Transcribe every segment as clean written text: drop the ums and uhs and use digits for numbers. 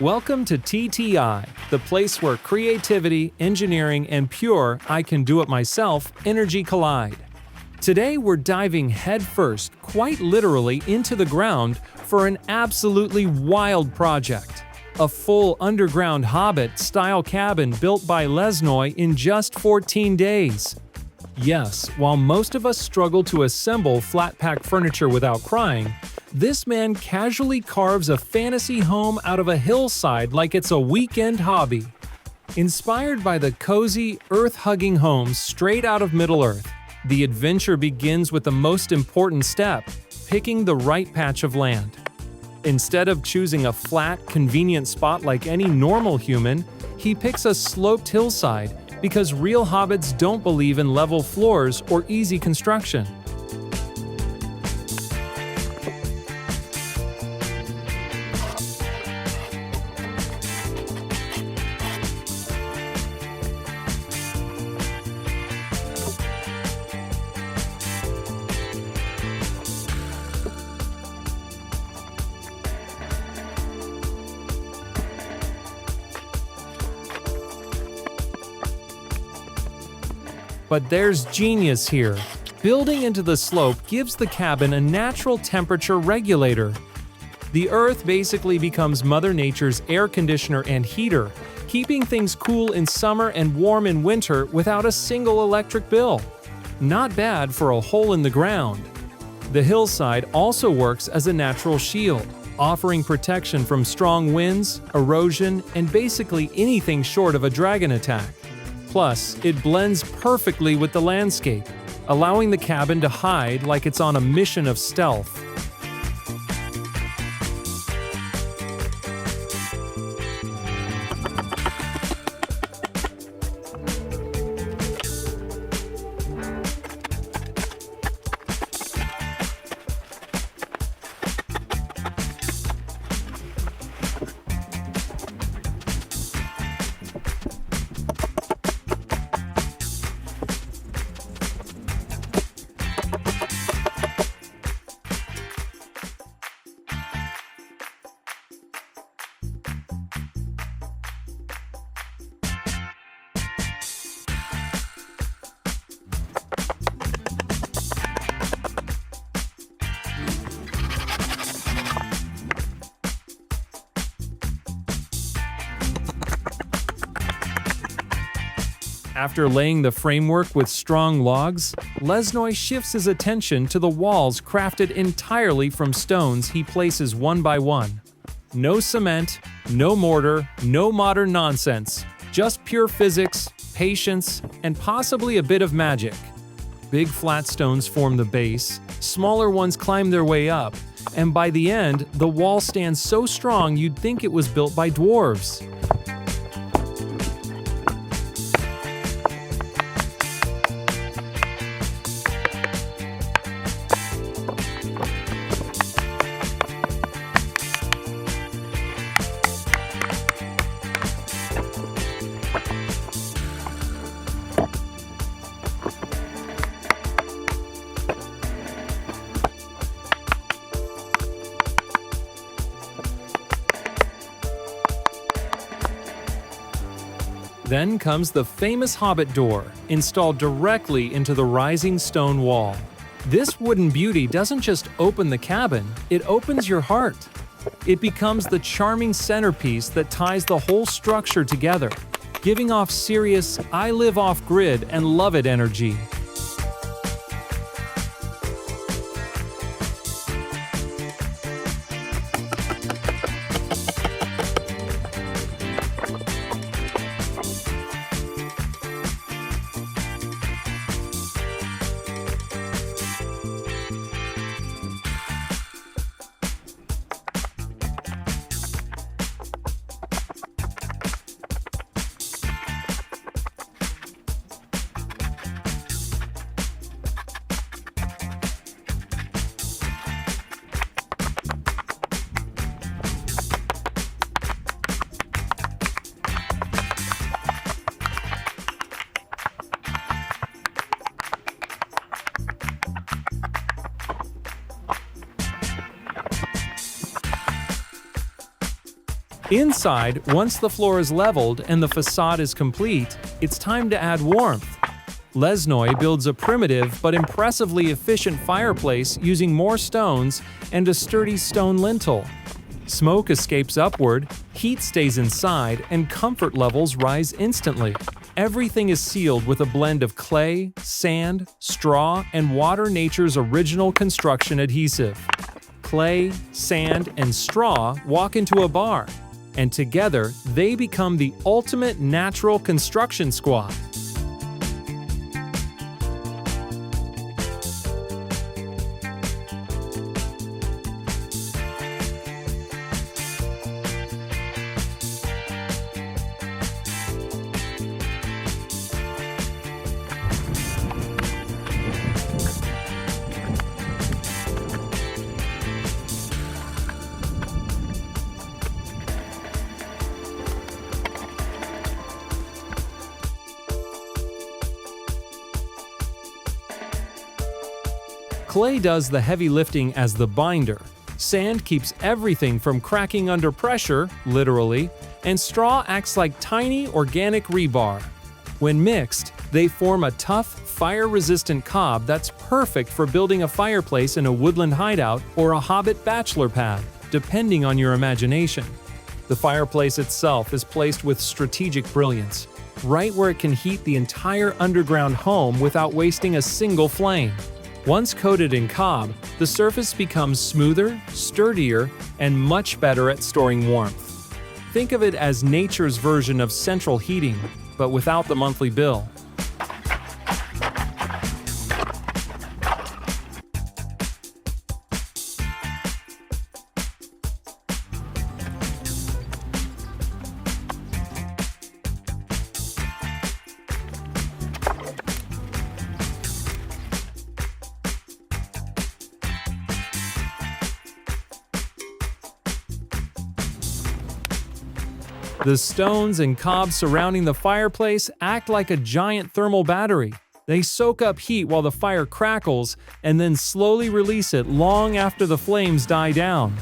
Welcome to TTI, the place where creativity, engineering, and pure I-can-do-it-myself energy collide. Today we're diving headfirst, quite literally, into the ground for an absolutely wild project. A full underground hobbit-style cabin built by Lesnoy in just 14 days. Yes, while most of us struggle to assemble flat-pack furniture without crying, this man casually carves a fantasy home out of a hillside like it's a weekend hobby. Inspired by the cozy, earth-hugging homes straight out of Middle-earth, the adventure begins with the most important step: picking the right patch of land. Instead of choosing a flat, convenient spot like any normal human, he picks a sloped hillside because real hobbits don't believe in level floors or easy construction. But there's genius here. Building into the slope gives the cabin a natural temperature regulator. The earth basically becomes Mother Nature's air conditioner and heater, keeping things cool in summer and warm in winter without a single electric bill. Not bad for a hole in the ground. The hillside also works as a natural shield, offering protection from strong winds, erosion, and basically anything short of a dragon attack. Plus, it blends perfectly with the landscape, allowing the cabin to hide like it's on a mission of stealth. After laying the framework with strong logs, Lesnoy shifts his attention to the walls crafted entirely from stones he places one by one. No cement, no mortar, no modern nonsense, just pure physics, patience, and possibly a bit of magic. Big flat stones form the base, smaller ones climb their way up, and by the end, the wall stands so strong you'd think it was built by dwarves. Then comes the famous Hobbit door, installed directly into the rising stone wall. This wooden beauty doesn't just open the cabin, it opens your heart. It becomes the charming centerpiece that ties the whole structure together, giving off serious, I live off-grid and love it energy. Inside, once the floor is leveled and the facade is complete, it's time to add warmth. Lesnoy builds a primitive but impressively efficient fireplace using more stones and a sturdy stone lintel. Smoke escapes upward, heat stays inside, and comfort levels rise instantly. Everything is sealed with a blend of clay, sand, straw, and water, nature's original construction adhesive. Clay, sand, and straw walk into a bar, and together they become the ultimate natural construction squad. Clay does the heavy lifting as the binder, sand keeps everything from cracking under pressure, literally, and straw acts like tiny organic rebar. When mixed, they form a tough, fire-resistant cob that's perfect for building a fireplace in a woodland hideout or a hobbit bachelor pad, depending on your imagination. The fireplace itself is placed with strategic brilliance, right where it can heat the entire underground home without wasting a single flame. Once coated in cob, the surface becomes smoother, sturdier, and much better at storing warmth. Think of it as nature's version of central heating, but without the monthly bill. The stones and cobs surrounding the fireplace act like a giant thermal battery. They soak up heat while the fire crackles and then slowly release it long after the flames die down.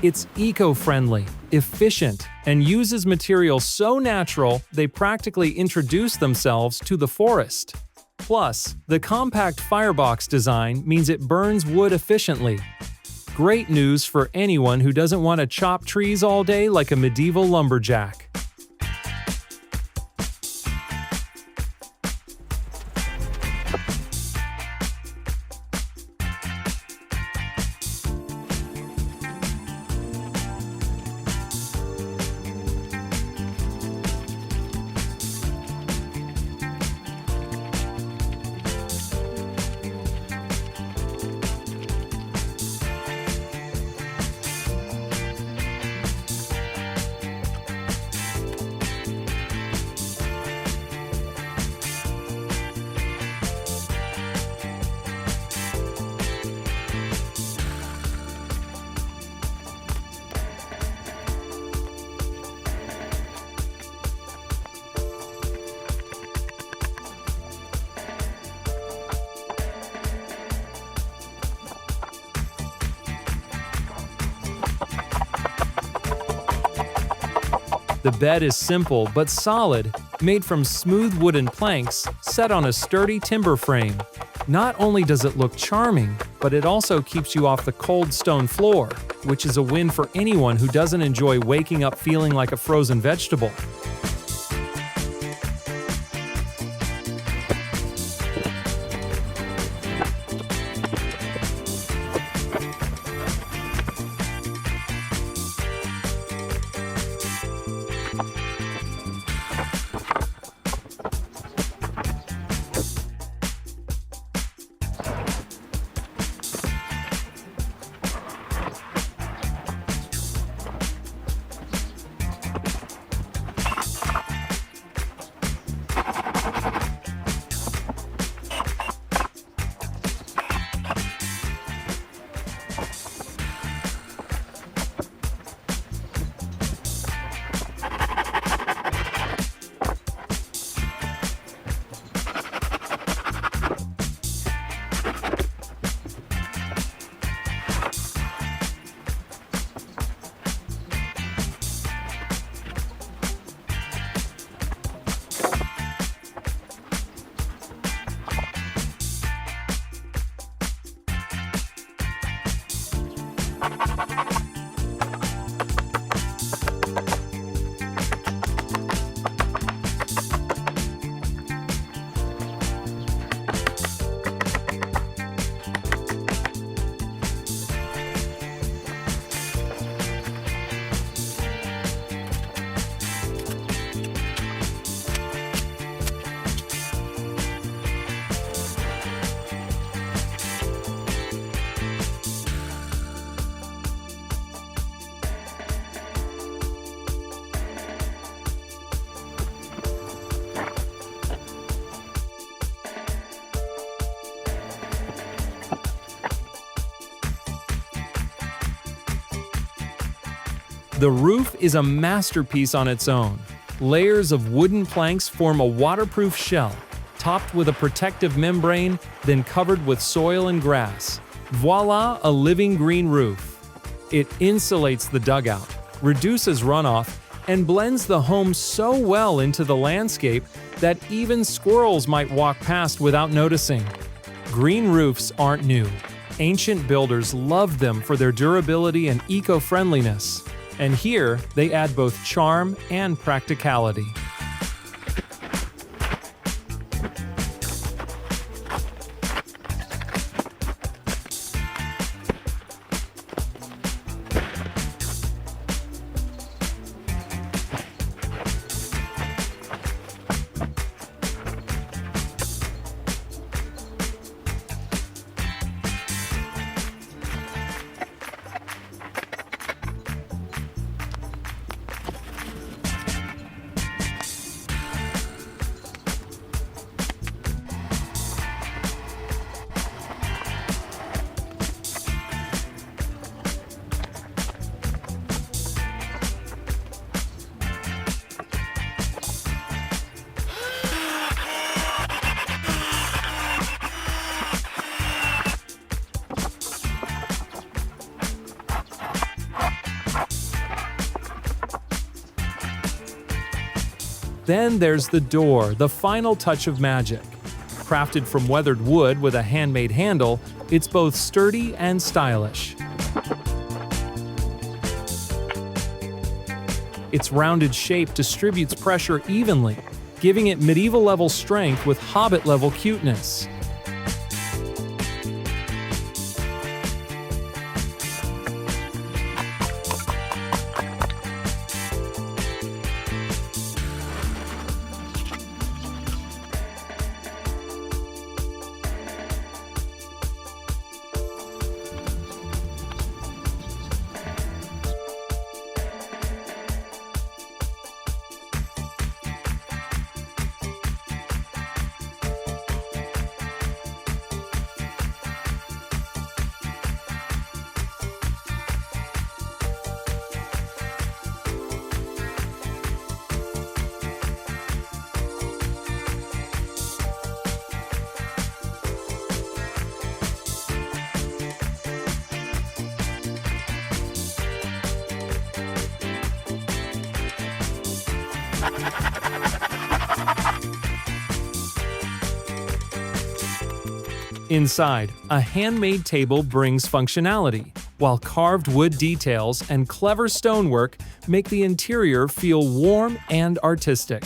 It's eco-friendly, efficient, and uses materials so natural they practically introduce themselves to the forest. Plus, the compact firebox design means it burns wood efficiently. Great news for anyone who doesn't want to chop trees all day like a medieval lumberjack. The bed is simple but solid, made from smooth wooden planks set on a sturdy timber frame. Not only does it look charming, but it also keeps you off the cold stone floor, which is a win for anyone who doesn't enjoy waking up feeling like a frozen vegetable. The roof is a masterpiece on its own. Layers of wooden planks form a waterproof shell, topped with a protective membrane, then covered with soil and grass. Voila, a living green roof. It insulates the dugout, reduces runoff, and blends the home so well into the landscape that even squirrels might walk past without noticing. Green roofs aren't new. Ancient builders loved them for their durability and eco-friendliness. And here, they add both charm and practicality. Then there's the door, the final touch of magic. Crafted from weathered wood with a handmade handle, it's both sturdy and stylish. Its rounded shape distributes pressure evenly, giving it medieval-level strength with hobbit-level cuteness. Inside, a handmade table brings functionality, while carved wood details and clever stonework make the interior feel warm and artistic.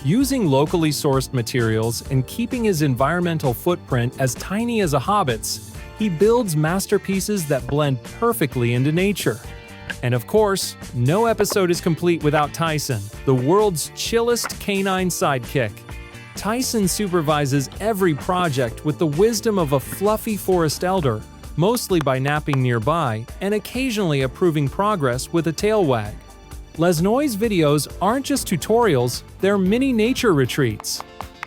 Using locally sourced materials and keeping his environmental footprint as tiny as a hobbit's, he builds masterpieces that blend perfectly into nature. And of course, no episode is complete without Tyson, the world's chillest canine sidekick. Tyson supervises every project with the wisdom of a fluffy forest elder, mostly by napping nearby and occasionally approving progress with a tail wag. Lesnoy's videos aren't just tutorials, they're mini nature retreats.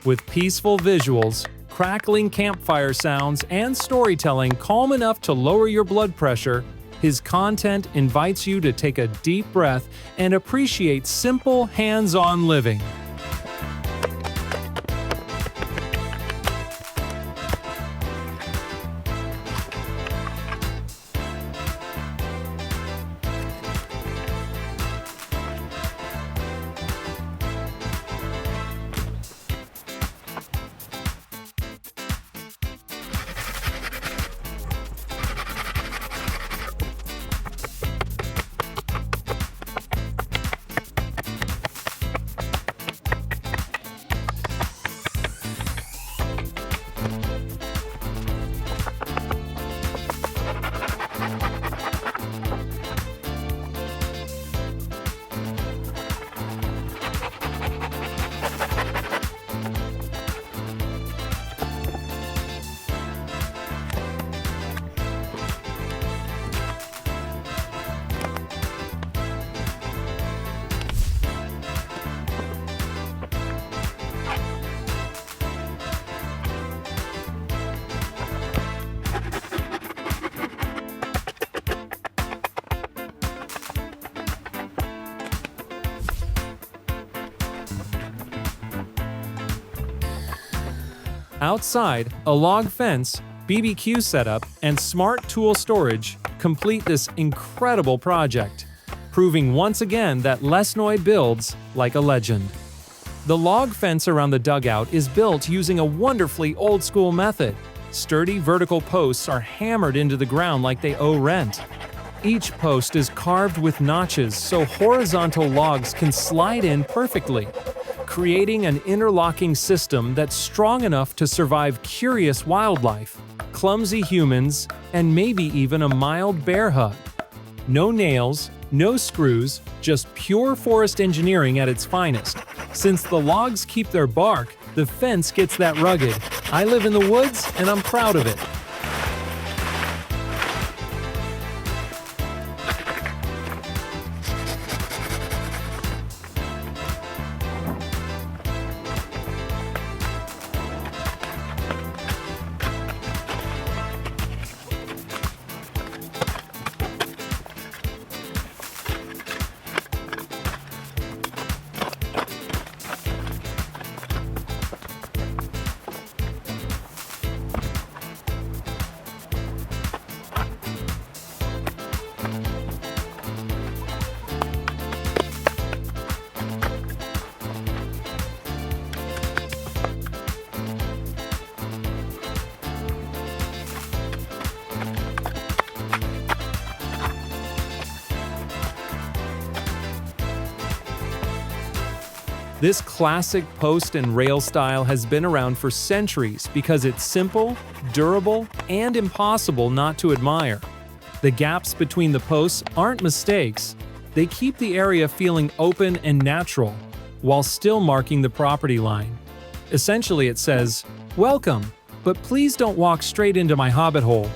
With peaceful visuals, crackling campfire sounds, and storytelling calm enough to lower your blood pressure, his content invites you to take a deep breath and appreciate simple, hands-on living. Outside, a log fence, BBQ setup, and smart tool storage complete this incredible project, proving once again that Lesnoy builds like a legend. The log fence around the dugout is built using a wonderfully old-school method. Sturdy vertical posts are hammered into the ground like they owe rent. Each post is carved with notches so horizontal logs can slide in perfectly, creating an interlocking system that's strong enough to survive curious wildlife, clumsy humans, and maybe even a mild bear hug. No nails, no screws, just pure forest engineering at its finest. Since the logs keep their bark, the fence gets that rugged. I live in the woods, and I'm proud of it. This classic post and rail style has been around for centuries because it's simple, durable, and impossible not to admire. The gaps between the posts aren't mistakes. They keep the area feeling open and natural, while still marking the property line. Essentially, it says, "Welcome, but please don't walk straight into my hobbit hole."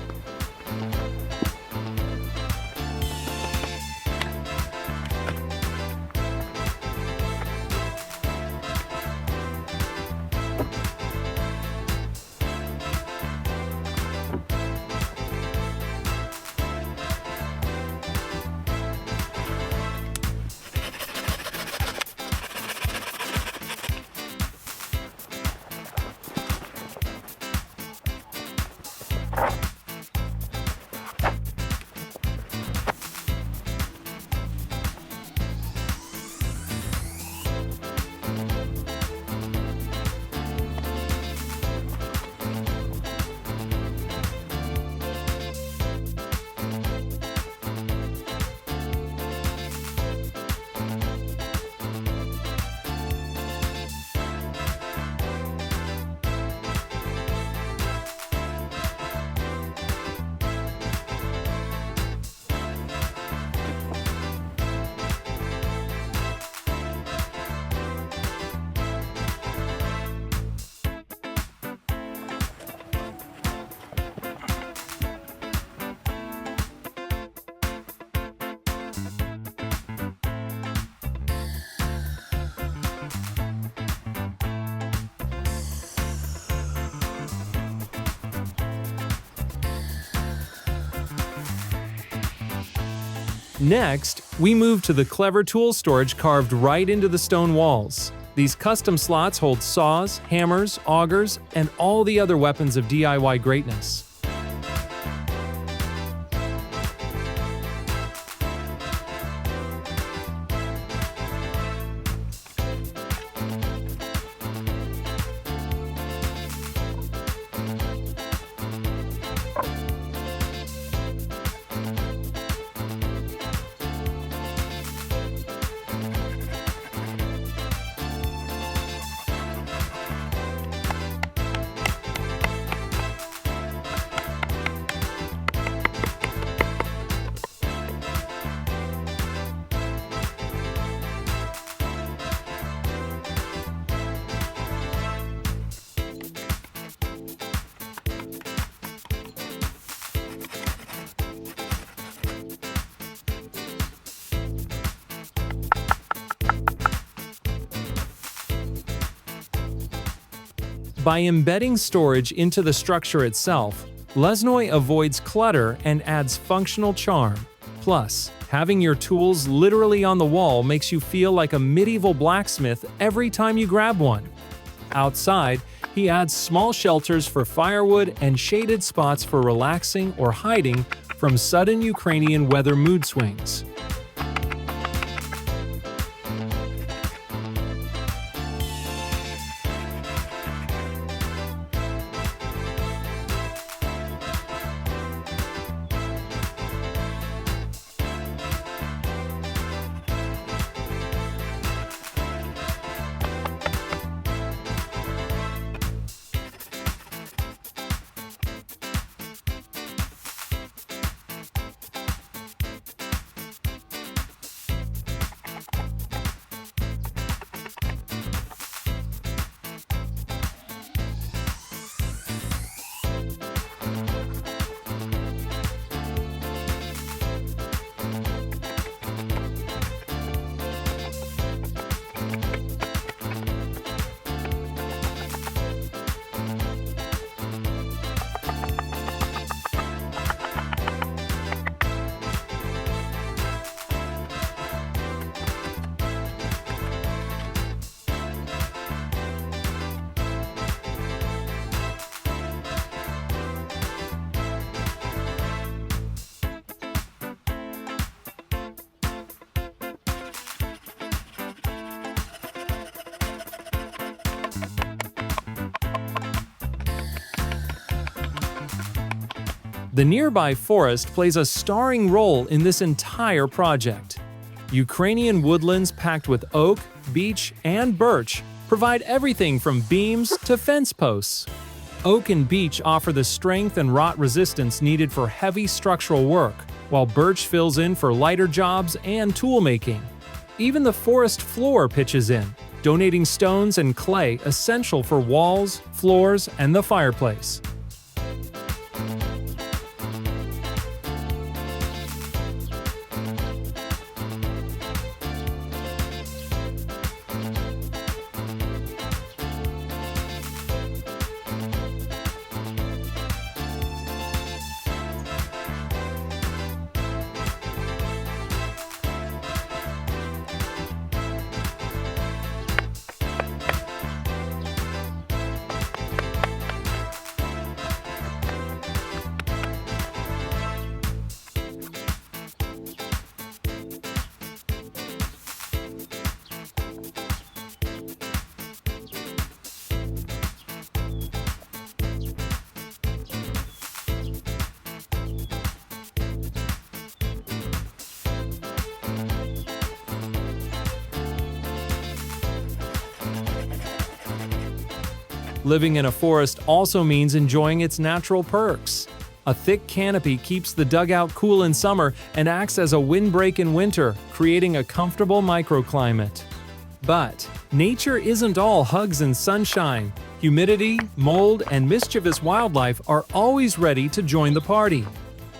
Next, we move to the clever tool storage carved right into the stone walls. These custom slots hold saws, hammers, augers, and all the other weapons of DIY greatness. By embedding storage into the structure itself, Lesnoy avoids clutter and adds functional charm. Plus, having your tools literally on the wall makes you feel like a medieval blacksmith every time you grab one. Outside, he adds small shelters for firewood and shaded spots for relaxing or hiding from sudden Ukrainian weather mood swings. The nearby forest plays a starring role in this entire project. Ukrainian woodlands packed with oak, beech, and birch provide everything from beams to fence posts. Oak and beech offer the strength and rot resistance needed for heavy structural work, while birch fills in for lighter jobs and tool making. Even the forest floor pitches in, donating stones and clay essential for walls, floors, and the fireplace. Living in a forest also means enjoying its natural perks. A thick canopy keeps the dugout cool in summer and acts as a windbreak in winter, creating a comfortable microclimate. But nature isn't all hugs and sunshine. Humidity, mold, and mischievous wildlife are always ready to join the party.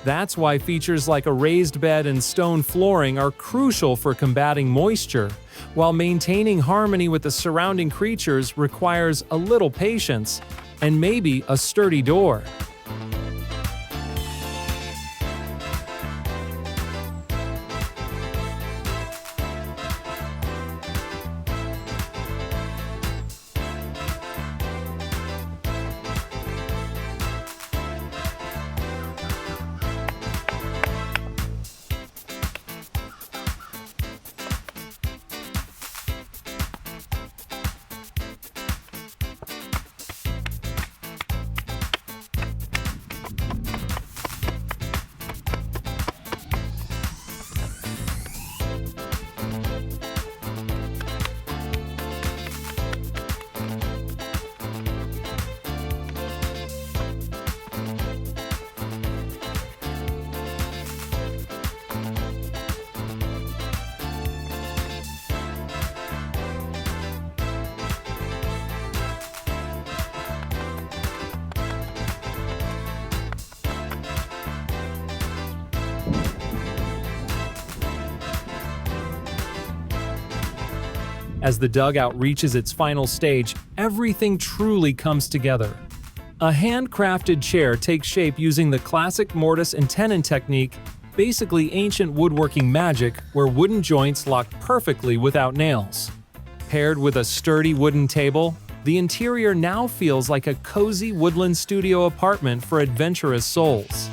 That's why features like a raised bed and stone flooring are crucial for combating moisture, while maintaining harmony with the surrounding creatures requires a little patience and maybe a sturdy door. As the dugout reaches its final stage, everything truly comes together. A handcrafted chair takes shape using the classic mortise and tenon technique, basically ancient woodworking magic where wooden joints lock perfectly without nails. Paired with a sturdy wooden table, The interior now feels like a cozy woodland studio apartment for adventurous souls.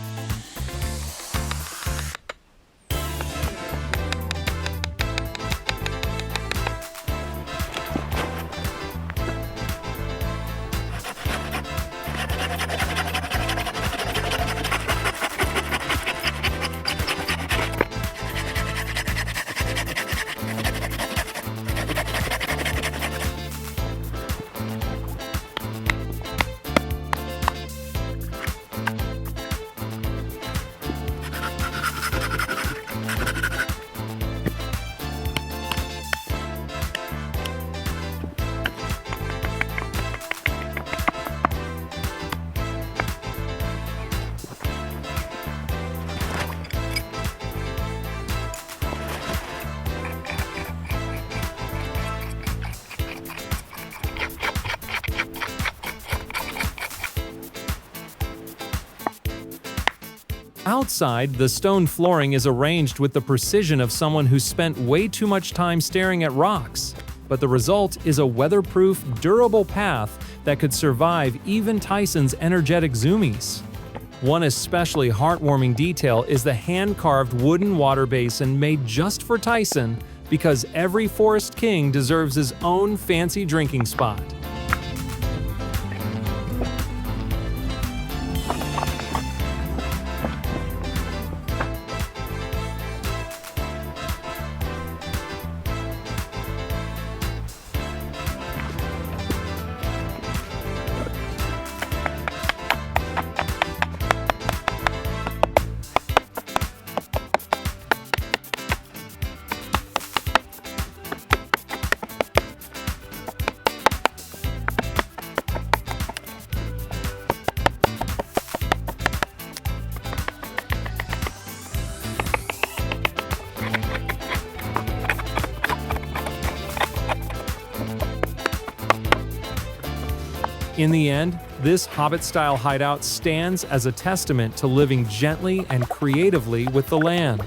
Outside, the stone flooring is arranged with the precision of someone who spent way too much time staring at rocks. But the result is a weatherproof, durable path that could survive even Tyson's energetic zoomies. One especially heartwarming detail is the hand-carved wooden water basin made just for Tyson, because every forest king deserves his own fancy drinking spot. In the end, this hobbit-style hideout stands as a testament to living gently and creatively with the land.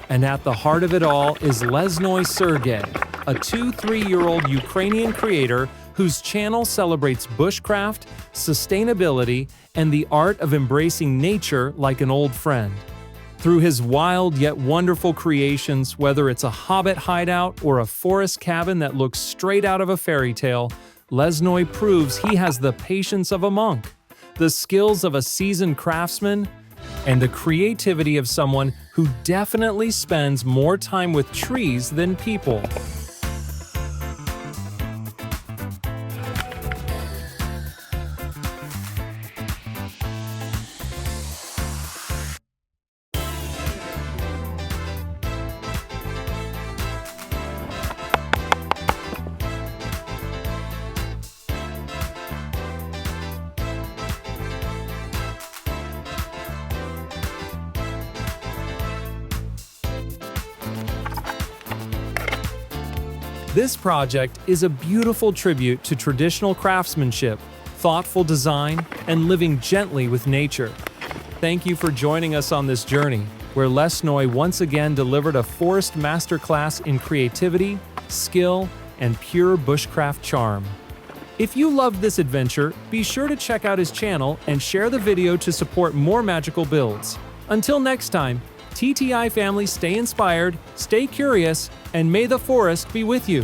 And at the heart of it all is Lesnoy Sergej, a 2-3-year-old Ukrainian creator whose channel celebrates bushcraft, sustainability, and the art of embracing nature like an old friend. Through his wild yet wonderful creations, whether it's a hobbit hideout or a forest cabin that looks straight out of a fairy tale, Lesnoy proves he has the patience of a monk, the skills of a seasoned craftsman, and the creativity of someone who definitely spends more time with trees than people. This project is a beautiful tribute to traditional craftsmanship, thoughtful design, and living gently with nature. Thank you for joining us on this journey, where Lesnoy once again delivered a forest masterclass in creativity, skill, and pure bushcraft charm. If you loved this adventure, be sure to check out his channel and share the video to support more magical builds. Until next time, TTI family, stay inspired, stay curious, and may the forest be with you.